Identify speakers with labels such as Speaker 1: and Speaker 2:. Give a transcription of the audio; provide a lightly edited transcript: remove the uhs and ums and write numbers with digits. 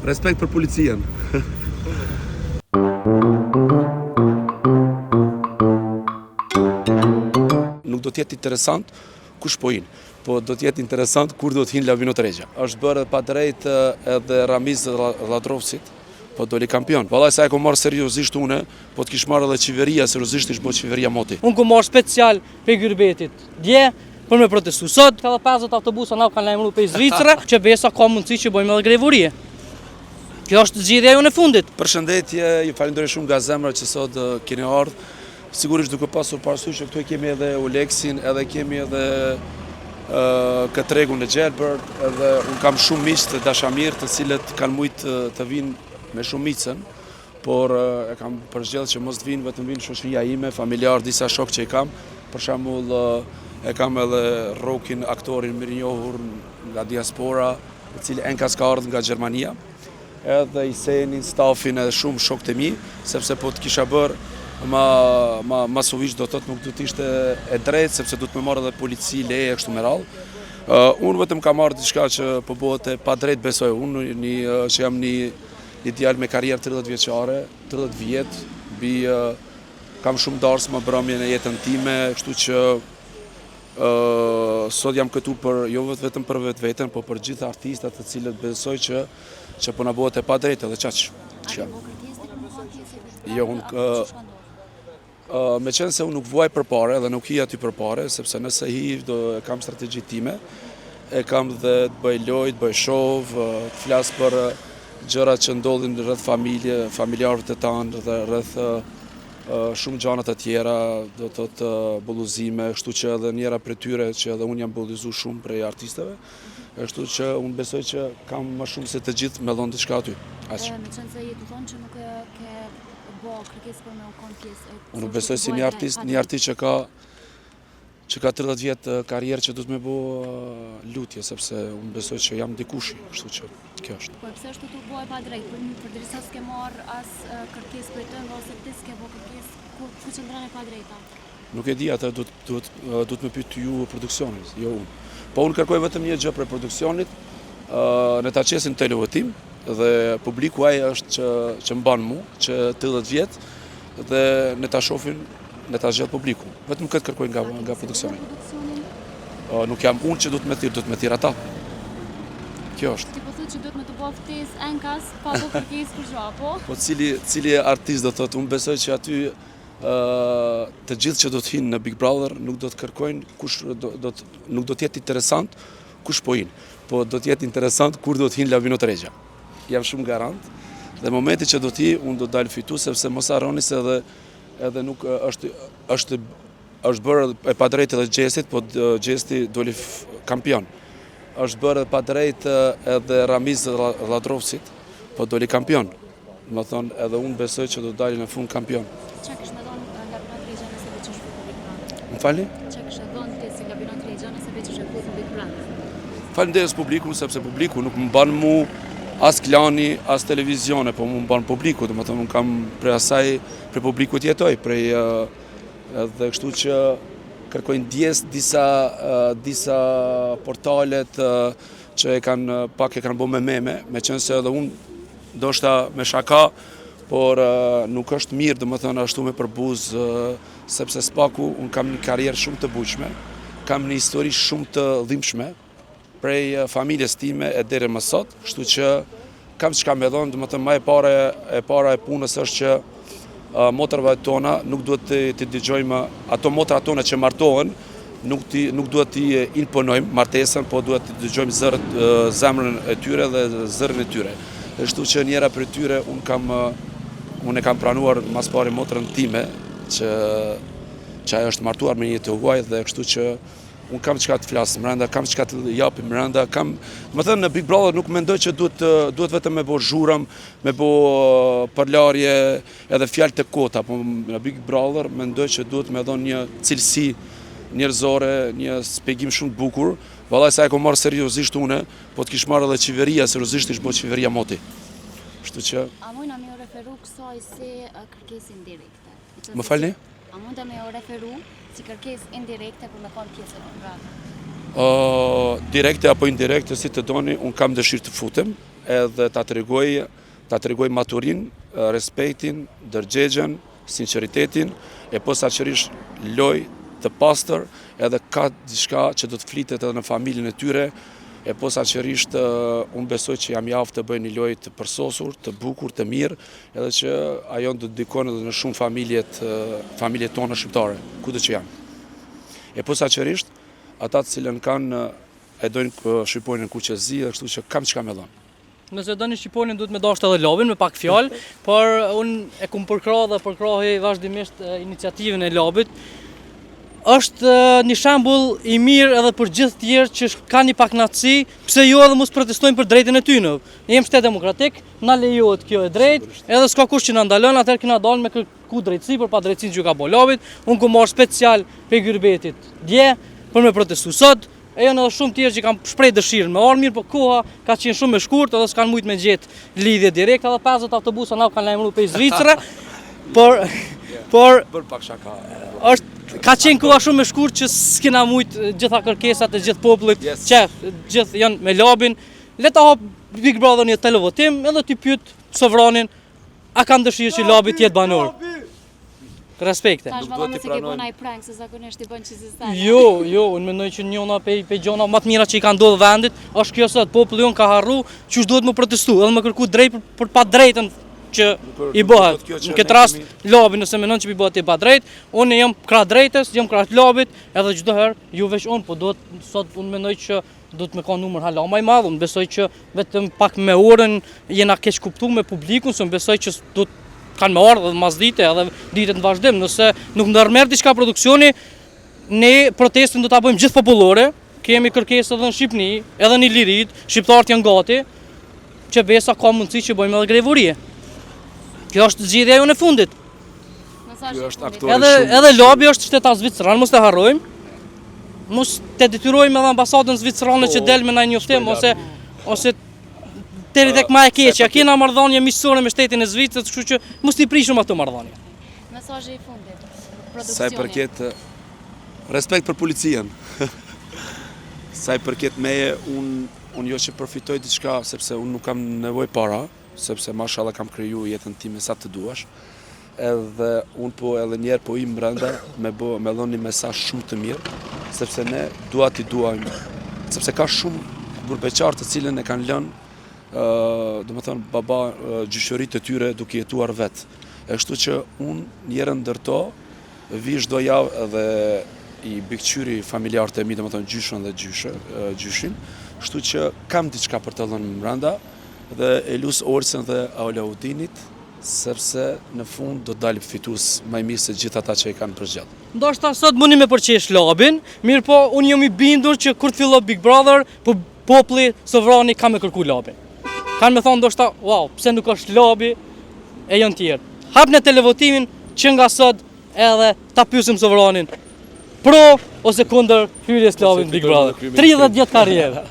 Speaker 1: Respekt për policien. Nuk do t'jetë interesant kush po hin, po do t'jetë interesant kur do t'hin Lavino Tregja. Është bërë pa drejt edhe Ramiz Ladrovsit, po doli kampion. Vallaj sa e ko marrë seriozisht une, po t'kish marrë edhe qeveria seriozisht ish bo qeveria moti.
Speaker 2: Unë ku marrë special për Gyrbetit. Dje, për me protestu. Sot, 50 autobusa na kanë lajmëruar për Zvicrë, që besa ka mundësi që bëjmë edhe grevurie. Kjo është zgjidhja jonë e fundit.
Speaker 1: Përshëndetje, ju falenderoj shumë nga zemra që sot keni ardhur. Sigurisht duke pasur parasysh që këtu kemi edhe Oleksin, edhe kemi edhe këtë regun e Gjelbert, edhe unë kam shumë miq të dashamir të cilët kanë mujtë të vinë me shumicën, por e kam përgjellë që mos të vinë, vetëm vinë shoqëria ime, familjar, disa shok që i kam. Për shembull, e kam edhe Rokin, aktorin mirë njohur nga diaspora, i cili enkas ka ardhur nga Gjermania, edhe Isenin, stafin edhe shumë shok të mi, sepse po të kisha bërë ma suvish do thotë nuk do t'ishte e drejtë, sepse do të me marrë edhe polici, leje, kështu me radhë. Unë vetëm ka marrë diçka që po bëhet e pa drejtë besoj. Unë që jam një djalë me karrierë 30 vjeçare, 30 vjet, kam shumë darsë më brëmje në jetën time, kështu që sot jam këtu për jo vetëm për vetveten, po për gjithë artistat të cilët besoj që po na bëhet e pa drejtë edhe çaq. Jo, me qenë se unë nuk vuaj për pare dhe nuk hi aty për pare, sepse nëse hi do kam strategji time, e kam dhe të bëj lojë, të bëj shov, të flas për gjërat që ndodhin rreth familjarëve të tanë dhe rreth shumë gjanat të tjera, do të thotë bulluzime, kështu që edhe njëra prej tyre që edhe unë jam bullizuar shumë prej artistëve, kështu që unë besoj që kam më shumë se të gjithë me dhënë diçka aty.
Speaker 3: Me qenë se je të thonë që nuk ke bo kërkesë për me u konë pjesë.
Speaker 1: Unë besoj si një artist që ka 30 vjetë karrierë që du të me bo lutje, sepse unë besoj që jam dikushi, kështu që kjo është.
Speaker 3: Po e pse është të bo e pa drejtë, për dirisa s'ke marrë as kërkesë për tënë, ose ti s'ke bo kërkesë, ku qëndran e pa drejta?
Speaker 1: Nuk e di, atë du të me pyet ju produksionit, jo unë. Po unë kërkoj vetëm një gjë për produksionit, në ta qesin të levëtim, dhe publiku ai është që mban mu, që 80 vjetë, dhe në ta shofin, në ta zgjedh publiku. Vetëm këtë kërkoj nga produksioni. Nuk jam unë që du të me thirr ata. Kjo është.
Speaker 3: Ti po thotë që do të me të bëj ftesë enkas pa do kërkesë për gjë, po?
Speaker 1: Po cili artist do thotë, unë besoj që aty të gjithë që do të hinë në Big Brother nuk do të kërkojnë nuk do të jetë interesant kush po hinë, po do të jetë interesant kur do të hinë Lavino Tregja. Jam shumë garant, dhe momenti që do t'i, unë do dalë fitu, sepse mos harroni se edhe nuk është bërë e pa drejtë edhe Gjestit, po Gjesti doli kampion. Është bërë e pa drejtë edhe Ramiz Ladrovsit, po doli kampion. Më thonë, edhe unë besoj që do dalë në fund kampion.
Speaker 3: Qa kështë me dhonë Lavino Tregja nëse veç është futur Big Brother?
Speaker 1: Më falni?
Speaker 3: Qa kështë dhonë ti si Lavino Tregja nëse veç është futur Big Brother?
Speaker 1: Falenderoj publikun, sepse publiku nuk më ban mu as klani, as televizione, po më ban publiku, dhe më thonë, unë kam prej asaj, prej publiku t'jetoj, dhe kështu që kërkojnë djes disa portalet që e kanë bo me meme, me qenë se edhe unë ndoshta me shaka, por nuk është mirë, dhe më thonë, ashtu me përbuz, sepse s'paku, unë kam një karrierë shumë të buqme, kam një histori shumë të dhimbshme, prej familjes time e deri më sot, kështu që kam çka me dhonë, domethënë më e para e punës është që motrave tona nuk duhet të dëgjojmë ato motra tona që martohen, nuk duhet t'i imponojmë martesën, po duhet të dëgjojmë zemrën e tyre dhe zërin e tyre. Kështu që njëra prej tyre unë e kam pranuar mas pari motrën time që ajo është martuar me një të huaj, dhe kështu që unë kam çka të flasë mrenda, kam çka të japim mrenda, më thënë në Big Brother nuk mendoj që duhet vetëm me bo zhurëm, me bo përlarje edhe fjalë të kota, po në Big Brother mendoj që duhet me dhonë një cilësi njerëzore, një shpjegim shumë të bukur. Vallaj sa e ko marrë seriozisht une, po të kish marrë edhe qeveria seriozisht ish bo qeveria moti. Kështu që
Speaker 3: A mund me referu kësaj si kërkesë indirekte?
Speaker 1: Më falni?
Speaker 3: A mund me referu si kërkesë indirekte për me konë pjesë e Big Brother?
Speaker 1: Direkte apo indirekte, si të doni, unë kam dëshirë të futem, edhe ta tregoj maturin, respektin, dërgjegjen, sinceritetin, e posaçërisht loj të pastër, edhe ka diçka që do të flitet edhe në familjen e tyre, e posaçërisht unë besoj që jam i aftë të bëj një lojë të përsosur, të bukur, të mirë, edhe që ajo do të ndikon edhe në shumë familjet tona shqiptare, kudo që janë. E posaçërisht ata të cilën kanë e dojnë Shqiponin kuqezi, dhe kështu që kam çka me dhënë.
Speaker 2: Nëse doni Shqiponin duhet me dashur edhe Labin me pak fjalë, por unë e kum përkrah dhe përkrahi vazhdimisht iniciativën e Labit. Është një shembull i mirë edhe për gjithë tjerë që kanë një pakënaqësi, pse jo edhe mos protestojnë për drejtën e tyre. Ne jemi shtet demokratik, na lejohet kjo e drejtë, edhe s'ka kush që na ndalon, atëherë kena dalë me kërku drejtësi për pa drejtësinë që ka bo Labit. Unë ku marr special pe Gyrbetit dje për me protestu sot. E janë edhe shumë tjerë që kanë shpreh dëshirën me ardh mirë, por koha ka qenë shumë e shkurtë edhe s'kan mujt me gjetë lidhje direkte, edhe 50 autobusa na kanë lajmëruar pe Zvicrë. Por
Speaker 1: pak shaka.
Speaker 2: Ka qenë koha shumë e shkurtë që s'kena mujt gjitha kërkesat e gjithë popullit, gjithë janë me Labin. Le ta hap Big Brother një televotim edhe ti pyet Sovranin, a kanë dëshirë që Labi të jetë banor? Respekte.
Speaker 3: Tash valla mos e ke bëna i prank, se zakonisht i bën çizë sa.
Speaker 2: Jo, unë mendoj që njëna pe gjona më të mira që i kanë ndodhur vendit, është kjo sot populli jon ka harru, çu duhet më protestu, edhe më kërku drejt për pa drejtën që i bëhet. Në këtë rast Labi nëse mendon që i bëhet i pa drejt, unë jam krah drejtës, jam krah Labit, edhe çdo herë ju veç unë, po duhet sot unë mendoj që duhet me ka numër hala më i madh, unë besoj që vetëm pak me orën jena keq kuptuar me publikun, se unë besoj që duhet kanë me ardhë dhe mas dite edhe ditet në vazhdim. Nëse nuk ndërmerr diçka produksioni, ne protestën do ta bëjmë gjithë popullore, kemi kërkesë edhe në Shqipni, edhe në Ilirit, shqiptarët janë gati, që besa ka mundësi që bëjmë edhe grevurie. Kjo është zgjidhja jonë e fundit. Edhe Labi është shtetar zvicran, mos të harrojmë. Mos të detyrojmë edhe ambasadën zvicrane që del me ndaj njoftim ose deri tek më e keqja, kena marrëdhënie miqësore me shtetin e Zvicrës, kështu që mos i prishim ato marrëdhënie.
Speaker 3: Mesazhi i fundit.
Speaker 1: Sa i përket respekt për policien. Sa i përket meje, unë jo që përfitoj diçka sepse unë nuk kam nevojë para, sepse mashallah kam kriju jetën time sa të duash. Edhe unë po edhe njerë po i brenda me dhënë një mesazh shumë të mirë, sepse ne t'i duajmë, sepse ka shumë burbeqarë të cilën e kanë lënë do më thënë baba gjyqërit të tyre duke jetuar vetë. E kështu që unë njerën ndërto vi çdo javë edhe i bikqyri familjarët e mi, do më thënë gjyshën dhe gjyshin, kështu që kam diçka për të dhënë brenda dhe e lus Orsen dhe Alaudinit, sepse në fund do dalë fitues më i mirë se gjithë ata që i kanë përgjithë.
Speaker 2: Ndoshta sot mundi me përqesh Labin, mirë po unë jam i bindur që kur të fillon Big Brother, po populli Sovrani ka me kërku Labin. Kanë me thonë ndoshta, wow, pse nuk është Labi e janë tjerë. Hap në televotimin që nga sot edhe ta pyesim Sovranin pro ose kundër hyrjes Labit në Big Brother. 30 vjet karrierë.